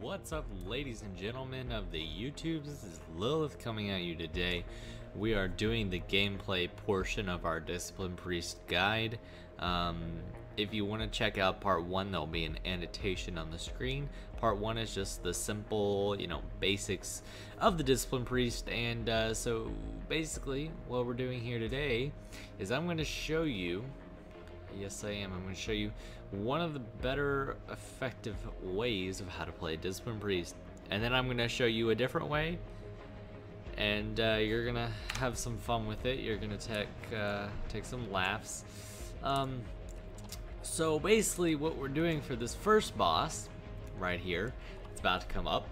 What's up, ladies and gentlemen of the YouTube? This is Lilith coming at you today. We are doing the gameplay portion of our Discipline Priest guide. If you want to check out part 1, there'll be an annotation on the screen. Part 1 is just the simple, basics of the Discipline Priest. And so basically what we're doing here today is I'm going to show you, yes I am, I'm going to show you one of the better effective ways of how to play Discipline Priest. And then I'm going to show you a different way. And you're going to have some fun with it. You're going to take some laughs. So basically what we're doing for this first boss right here, it's about to come up,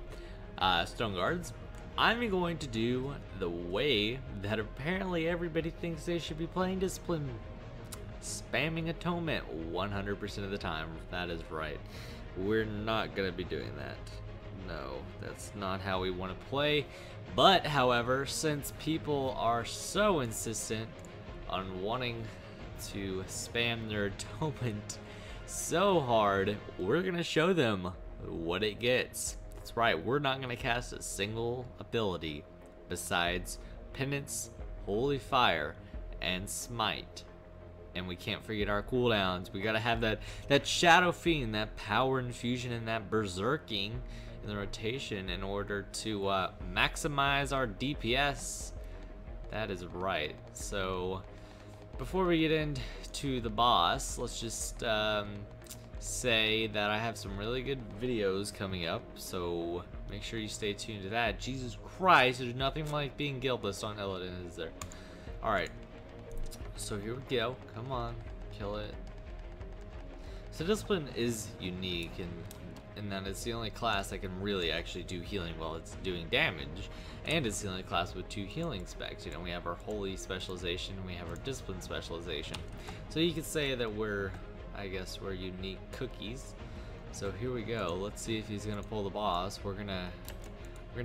Stone Guards, I'm going to do the way that apparently everybody thinks they should be playing Discipline. Spamming Atonement 100% of the time. That is right. We're not going to be doing that. No, that's not how we want to play. But, however, since people are so insistent on wanting to spam their Atonement so hard, we're going to show them what it gets. That's right, we're not going to cast a single ability besides Penance, Holy Fire, and Smite. And we can't forget our cooldowns. We gotta have that Shadow Fiend, that power infusion, and that berserking in the rotation in order to maximize our DPS. That is right. So before we get into the boss, let's just say that I have some really good videos coming up, so make sure you stay tuned to that. Jesus Christ, there's nothing like being guildless on Illidan, is there? Alright. So here we go. Come on, kill it. So Discipline is unique in that it's the only class that can really actually do healing while it's doing damage, and it's the only class with 2 healing specs. We have our Holy specialization, and we have our Discipline specialization. So you could say that we're unique cookies. So here we go. Let's see if he's gonna pull the boss. We're gonna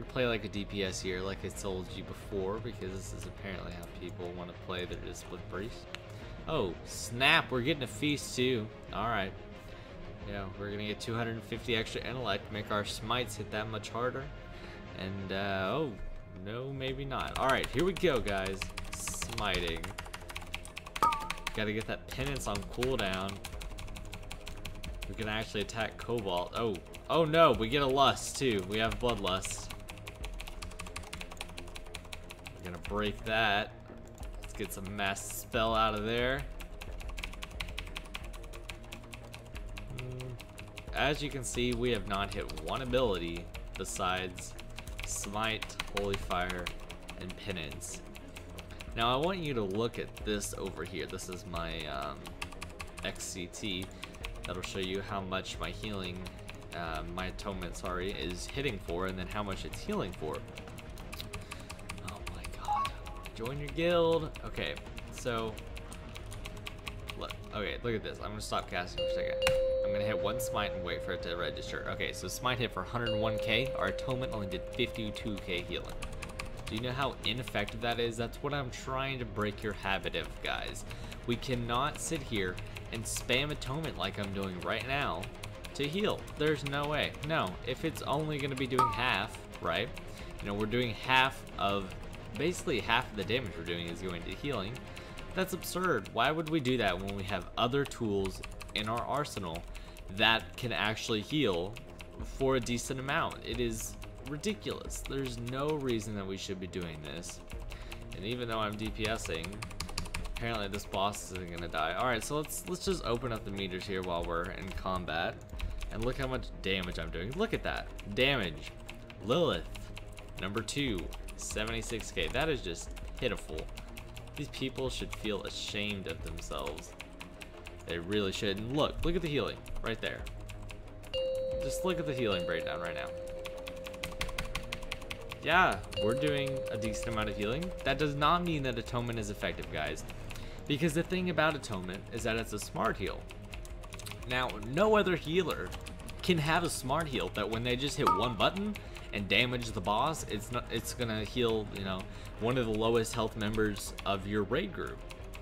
play like a DPS here, like I told you before, because this is apparently how people want to play their Discipline Priest. Oh, snap, we're getting a feast too. Alright. Yeah, we're going to get 250 extra intellect, make our smites hit that much harder. And, oh, no, maybe not. Alright, here we go, guys. Smiting. Gotta get that Penance on cooldown. We can actually attack Cobalt. Oh no, we get a Lust too. We have Bloodlust. Gonna break that. Let's get some mass spell out of there. As you can see, we have not hit one ability besides Smite, Holy Fire, and Penance. Now I want you to look at this over here. This is my XCT. That'll show you how much my healing, my Atonement, sorry, is hitting for, and then how much it's healing for. Join your guild. Okay, so look at this. I'm gonna stop casting for a second. I'm gonna hit one smite and wait for it to register. Okay, so smite hit for 101k. Our Atonement only did 52k healing. Do you know how ineffective that is? That's what I'm trying to break your habit of, guys. We cannot sit here and spam Atonement like I'm doing right now to heal. There's no way. No, if it's only gonna be doing half, right? We're doing half of, basically half of the damage we're doing is going to healing. That's absurd. Why would we do that when we have other tools in our arsenal that can actually heal for a decent amount? It is ridiculous. There's no reason that we should be doing this. And even though I'm DPSing, apparently this boss isn't gonna die. Alright, so let's just open up the meters here while we're in combat and look how much damage I'm doing. Look at that. Damage. Lilith. Number 2. 76k. That is just pitiful. These people should feel ashamed of themselves. They really should. And look at the healing right there. Just look at the healing breakdown right now. Yeah, we're doing a decent amount of healing. That does not mean that Atonement is effective, guys, because the thing about Atonement is that it's a smart heal. Now, no other healer can have a smart heal that when they just hit one button and damage the boss, it's gonna heal, one of the lowest health members of your raid group.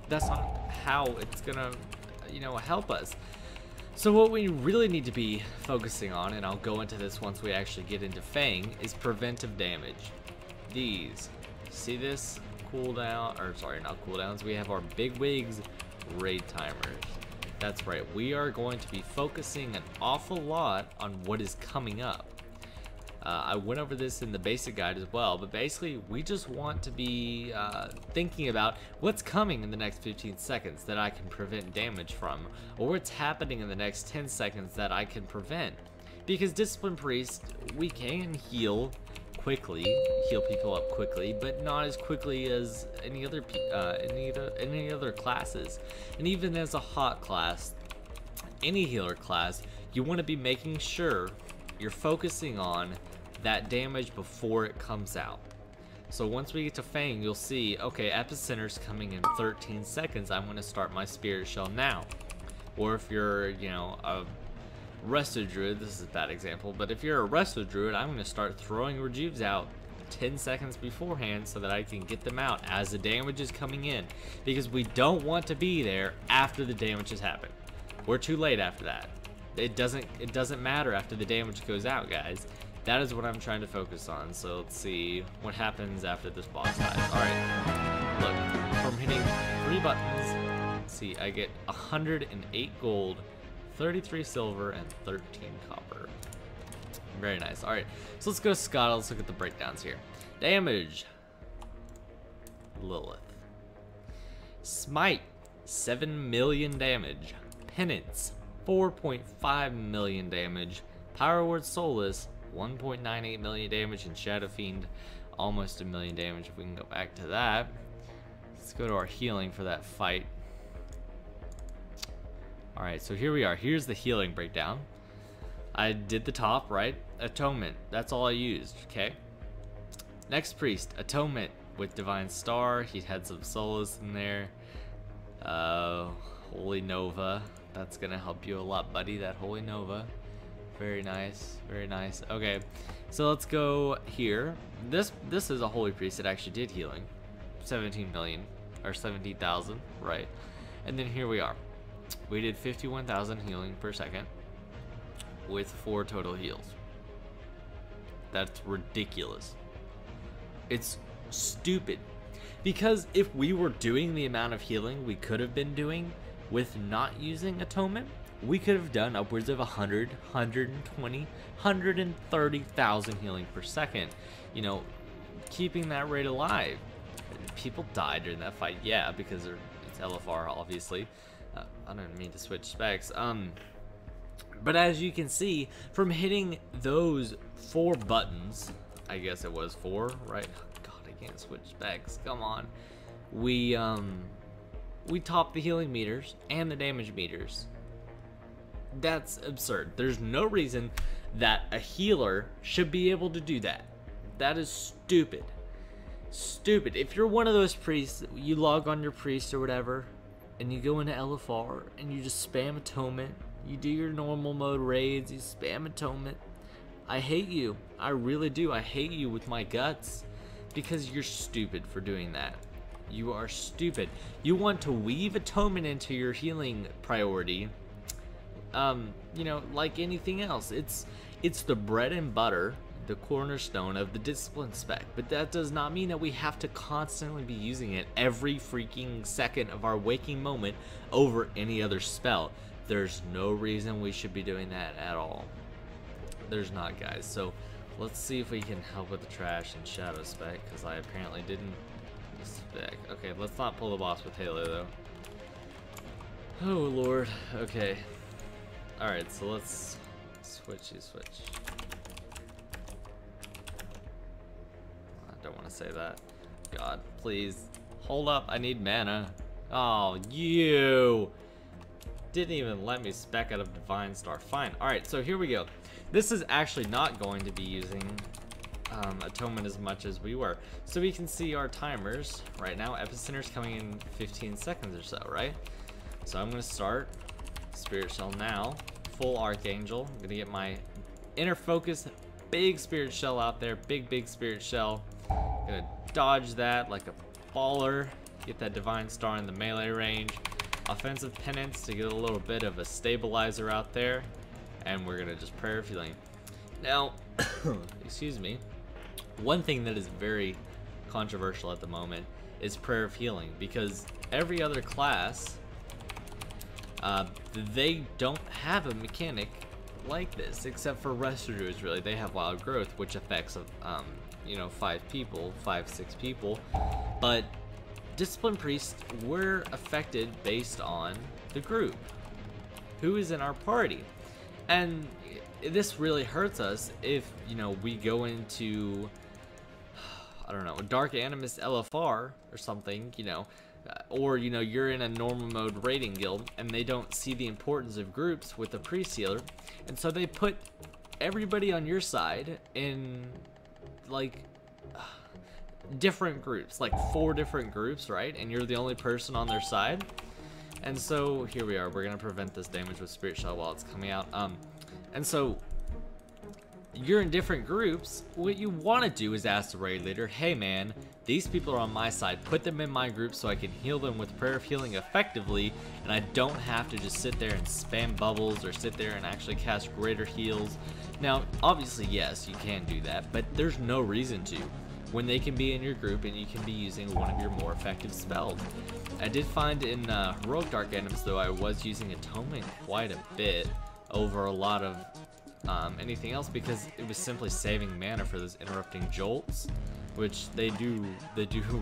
That's not how it's gonna, help us. So what we really need to be focusing on, and I'll go into this once we actually get into Fang, is preventive damage. These, see this cooldown, or sorry, not cooldowns, we have our big wigs raid timers. That's right, we are going to be focusing an awful lot on what is coming up. I went over this in the basic guide as well, but basically we just want to be thinking about what's coming in the next 15 seconds that I can prevent damage from, or what's happening in the next 10 seconds that I can prevent. Because Discipline Priest, we can heal quickly, heal people up quickly, but not as quickly as any other classes. And even as a hot class, any healer class, you want to be making sure you're focusing on that damage before it comes out. So once we get to Fang, you'll see, okay, Epicenter's coming in 13 seconds. I'm going to start my Spirit Shell now. Or if you're, you know, a Resto Druid, this is a bad example, but if you're a Resto Druid, I'm going to start throwing Rejuves out 10 seconds beforehand so that I can get them out as the damage is coming in. Because we don't want to be there after the damage has happened. We're too late after that. It doesn't matter after the damage goes out, guys. That is what I'm trying to focus on. So let's see what happens after this boss dies. Alright, look, from hitting 3 buttons, let's see, I get 108 gold, 33 silver, and 13 copper. Very nice. Alright, so let's go to Scott. Let's look at the breakdowns here. Damage, Lilith. Smite, 7 million damage. Penance, 4.5 million damage. Power Word Soulless, 1.98 million damage, and Shadow Fiend, almost 1 million damage. If we can go back to that, let's go to our healing for that fight. Alright, so here we are. Here's the healing breakdown. I did the top, right? Atonement, that's all I used, okay? Next Priest, Atonement with Divine Star. He had some solos in there. Holy Nova, that's gonna help you a lot, buddy, that Holy Nova. Very nice, very nice. Okay, so let's go here. This is a Holy Priest that actually did healing. 17 million, or 17,000, right? And then here we are. We did 51,000 healing per second with 4 total heals. That's ridiculous. It's stupid. Because if we were doing the amount of healing we could have been doing with not using Atonement, we could have done upwards of 100, 120, 130,000 healing per second. You know, keeping that rate alive. People died during that fight, yeah, because it's LFR, obviously. I don't mean to switch specs. But as you can see, from hitting those 4 buttons, I guess it was 4, right? God, I can't switch specs. Come on. We topped the healing meters and the damage meters. That's absurd. There's no reason that a healer should be able to do that. That is stupid. Stupid. If you're one of those priests, you log on your priest or whatever, and you go into LFR and you just spam Atonement, you do your normal mode raids, you spam Atonement, I hate you. I really do. I hate you with my guts because you're stupid for doing that. You are stupid. You want to weave Atonement into your healing priority. You know, like anything else, it's the bread and butter, the cornerstone of the discipline spec, but that does not mean that we have to constantly be using it every freaking second of our waking moment over any other spell. There's no reason we should be doing that at all. There's not, guys. So let's see if we can help with the trash and shadow spec, because I apparently didn't spec. Okay, let's not pull the boss with Halo though. Oh lord. Okay. Alright, so let's switch. I don't want to say that. God, please. Hold up, I need mana. Oh, you didn't even let me spec out of Divine Star. Fine. Alright, so here we go. This is actually not going to be using Atonement as much as we were. So we can see our timers right now. Epicenter's coming in 15 seconds or so, right? So I'm going to start Spirit Shell now. Full Archangel. I'm going to get my Inner Focus, big Spirit Shell out there. Big Spirit Shell. Gonna dodge that like a baller. Get that Divine Star in the melee range. offensive penance to get a little bit of a stabilizer out there, and we're gonna just prayer of healing. Now, excuse me, one thing that is very controversial at the moment is prayer of healing, because every other class, they don't have a mechanic like this, except for Resto Druids. Really, they have wild growth, which affects you know, 5 people, 5-6 people, but Discipline Priests, we're affected based on the group, who is in our party. And this really hurts us if, you know, we go into, I don't know, Dark Animus LFR or something, you know, or, you know, you're in a normal mode raiding guild and they don't see the importance of groups with a priest healer, and so they put everybody on your side in, like, different groups, like 4 different groups, right? And you're the only person on their side. And so here we are, we're gonna prevent this damage with Spirit Shell while it's coming out. And so you're in different groups. What you want to do is ask the raid leader, hey man, these people are on my side, put them in my group so I can heal them with prayer of healing effectively, and I don't have to just sit there and spam bubbles or sit there and actually cast greater heals. Now obviously yes, you can do that, but there's no reason to, when they can be in your group and you can be using one of your more effective spells. I did find in Heroic Dark Animus though, I was using Atonement quite a bit over a lot of anything else, because it was simply saving mana for those interrupting jolts, which they do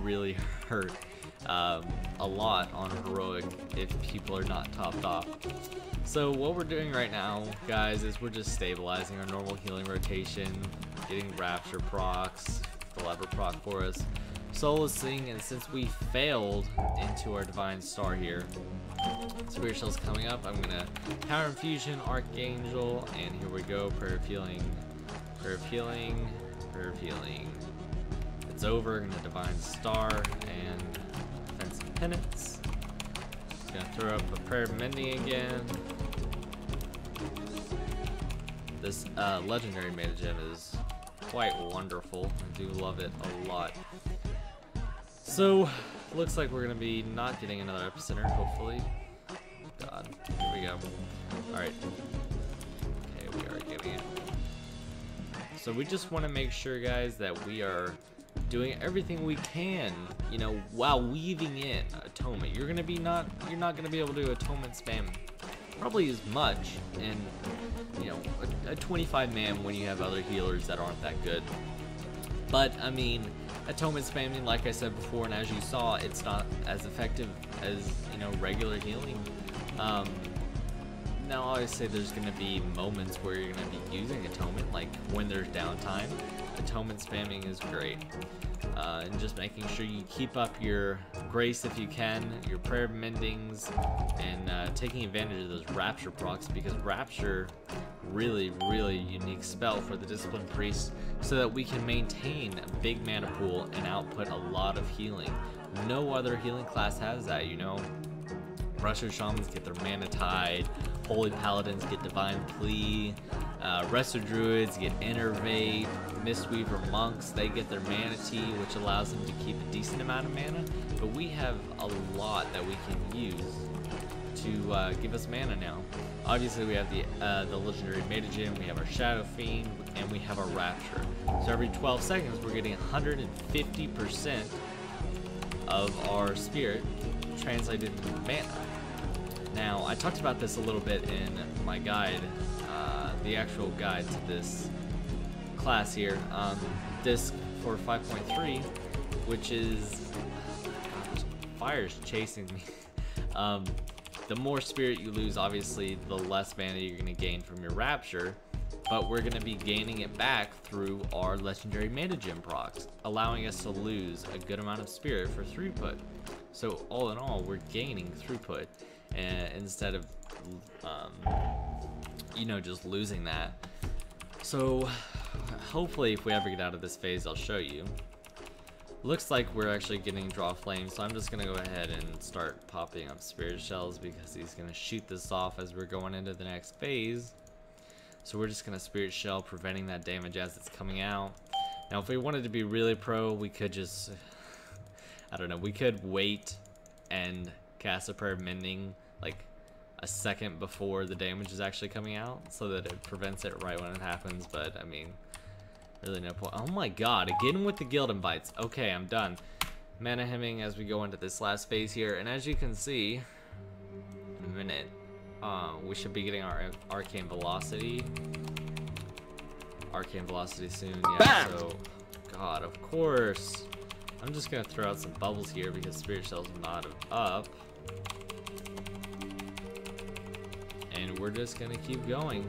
really hurt a lot on Heroic if people are not topped off. So what we're doing right now, guys, is we're just stabilizing our normal healing rotation, getting Rapture procs, the lever proc for us, Solacing, and since we failed into our Divine Star here, Spirit Shell's coming up. I'm gonna Power Infusion, Archangel, and here we go. Prayer of Healing, Prayer of Healing, Prayer of Healing. It's over. I'm gonna Divine Star and Offensive Penance. Gonna throw up a Prayer of Mending again. This legendary Metagen is quite wonderful. I do love it a lot. So, looks like we're gonna be not getting another Epicenter, hopefully. God, here we go. Alright. Okay, we are getting it. So we just want to make sure, guys, that we are doing everything we can, you know, while weaving in Atonement. You're not gonna be able to do Atonement spam probably as much in, you know, a 25 man when you have other healers that aren't that good. But I mean, Atonement spamming, like I said before, and as you saw, it's not as effective as, you know, regular healing. Now obviously there's going to be moments where you're going to be using Atonement, like when there's downtime. Atonement spamming is great. And just making sure you keep up your grace if you can, your prayer mendings, and taking advantage of those Rapture procs, because Rapture, really unique spell for the Discipline Priest, so that we can maintain a big mana pool and output a lot of healing. No other healing class has that, you know. Resto Shamans get their Mana Tide, Holy Paladins get Divine Plea, Resto Druids get Innervate, Mistweaver Monks, they get their Mana Tea, which allows them to keep a decent amount of mana, but we have a lot that we can use to give us mana now. Obviously we have the legendary Metagen, we have our Shadow Fiend, and we have our Rapture. So every 12 seconds we're getting 150% of our spirit translated into mana. Now, I talked about this a little bit in my guide, the actual guide to this class here, disc for 5.3, which is, gosh, fire's chasing me. The more spirit you lose, obviously, the less mana you're going to gain from your Rapture, but we're going to be gaining it back through our legendary Metagen procs, allowing us to lose a good amount of spirit for throughput. So all in all, we're gaining throughput instead of, you know, just losing that. So hopefully if we ever get out of this phase, I'll show you. Looks like we're actually getting Draw Flame, so I'm just going to go ahead and start popping up Spirit Shells, because he's going to shoot this off as we're going into the next phase. So we're just going to Spirit Shell, preventing that damage as it's coming out. Now if we wanted to be really pro, we could just, I don't know, we could wait and cast a prayer of mending like a second before the damage is actually coming out, so that it prevents it right when it happens. But I mean, really no point. Oh my god, again with the guild invites. Okay, I'm done. Mana hemming as we go into this last phase here, and as you can see, in a minute, we should be getting our arcane velocity. Arcane velocity soon, yeah. So, God, of course. I'm just gonna throw out some bubbles here because Spirit Shell's not up. And we're just gonna keep going.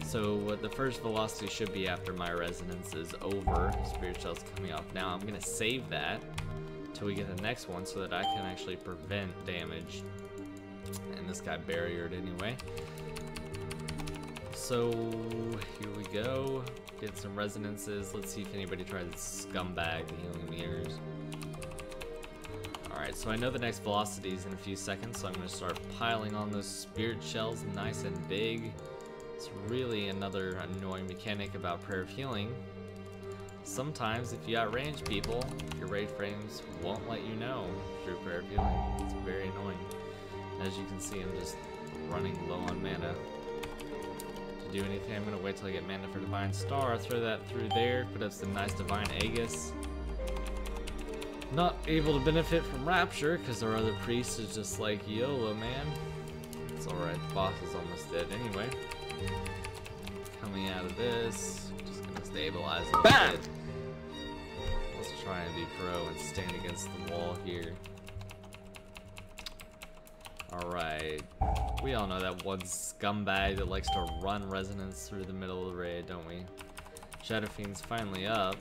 So the first velocity should be after my resonance is over. Spirit Shell's coming off now. I'm gonna save that till we get the next one so that I can actually prevent damage. And this guy barriered anyway. So here we go. Get some resonances. Let's see if anybody tries to scumbag the healing meters. Alright, so I know the next velocity is in a few seconds, so I'm going to start piling on those Spirit Shells nice and big. It's really another annoying mechanic about Prayer of Healing. Sometimes if you outrange people, your raid frames won't let you know through Prayer of Healing. It's very annoying. As you can see, I'm just running low on mana. To do anything, I'm going to wait till I get mana for Divine Star, throw that through there, put up some nice Divine Aegis. Not able to benefit from Rapture because our other priest is just like, YOLO, man. It's alright, the boss is almost dead anyway. Coming out of this, just gonna stabilize a little bit. Let's try and be pro and stand against the wall here. Alright, we all know that one scumbag that likes to run resonance through the middle of the raid, don't we? Shadow Fiend's finally up.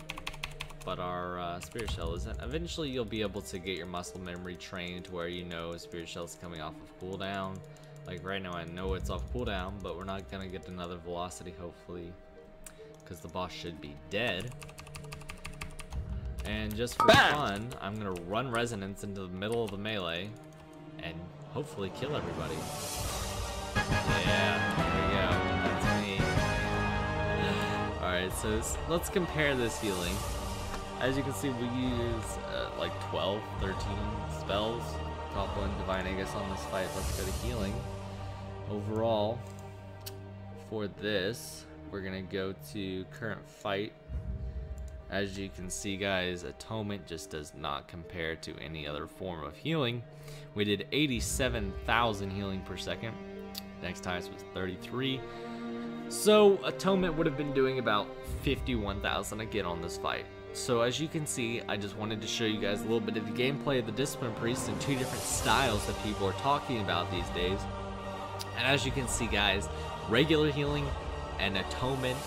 But our Spirit Shell isn't. Eventually you'll be able to get your muscle memory trained to where you know Spirit Shell's coming off of cooldown. Like right now I know it's off cooldown, but we're not gonna get another velocity hopefully, because the boss should be dead. And just for fun, I'm gonna run resonance into the middle of the melee and hopefully kill everybody. Yeah, there we go. That's me. Alright, so let's compare this healing. As you can see, we use like 12, 13 spells. Top one Divine Aegis on this fight. Let's go to healing. Overall, for this, we're gonna go to current fight. As you can see, guys, Atonement just does not compare to any other form of healing. We did 87,000 healing per second. Next highest was 33. So Atonement would have been doing about 51,000 again on this fight. So as you can see, I just wanted to show you guys a little bit of the gameplay of the Discipline Priest and two different styles that people are talking about these days. And as you can see, guys, regular healing and Atonement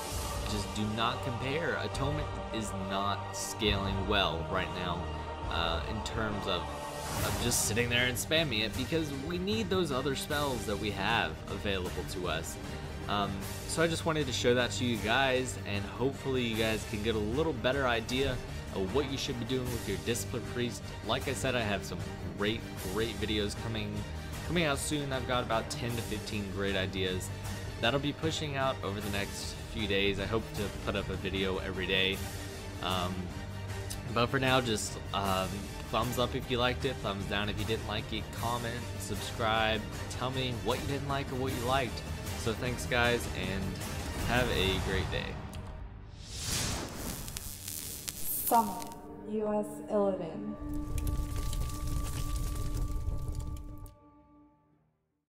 just do not compare. Atonement is not scaling well right now in terms of just sitting there and spamming it, because we need those other spells that we have available to us. So I just wanted to show that to you guys, and hopefully you guys can get a little better idea of what you should be doing with your Discipline Priest. Like I said, I have some great videos coming out soon. I've got about 10 to 15 great ideas that'll be pushing out over the next few days. I hope to put up a video every day. But for now, just thumbs up if you liked it, thumbs down if you didn't like it, comment, subscribe, tell me what you didn't like or what you liked. So thanks guys, and have a great day. Summon U.S. Illidan.